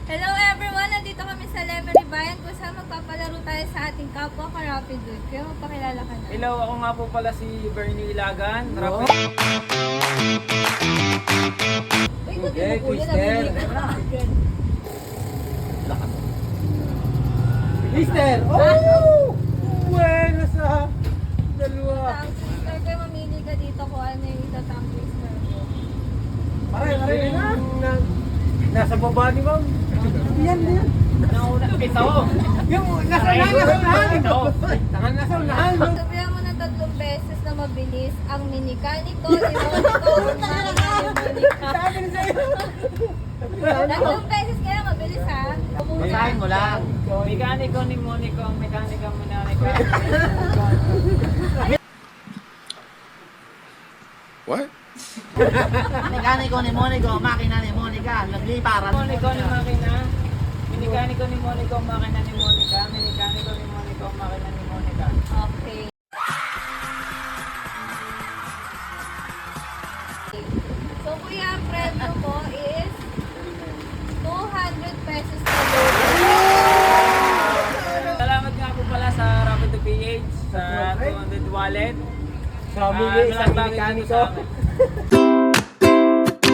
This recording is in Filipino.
Hello everyone! Nandito kami sa Lemery Bayan kung saan magpapalaro tayo sa ating kapwa ka-Rapid Dude. Kaya magpakilala ka na. Hello, ako nga po pala si Bernie Ilagan. Rapid. Uy, kung Okay, di mo kuya, Twister. nabili ka. Mister! Oh! Bueno sa dalawa. Ang twister ko, mamili ka dito kung ano yung itatang twister ko. Pare na. Nasa baba ni ma'am. Yan. Nauna, kita ko. Yung nasa unahan. Ito. Nasa unahan. Sabihan mo na 3 beses na mabilis ang minikaniko, limoniko, Monica. Sabi na sa'yo. 3 beses kaya mabilis ha. Basahin mo lang. Mekaniko ni Monico, ang mekanika mo na ni What? Mekaniko ni Monico, makina ni Monica, nagliparan. Monico ni makina. Mekaniko ni Monico, makina ni Monica. Mekaniko ni Monico, makina ni Monica. Okay. So kuya, ang premyo mo is 200 pesos na Salamat nga po pala sa Rapid to PH, sa 200 wallet. Sabi niya, isang Malaking bagay dito mekaniko. sa amin.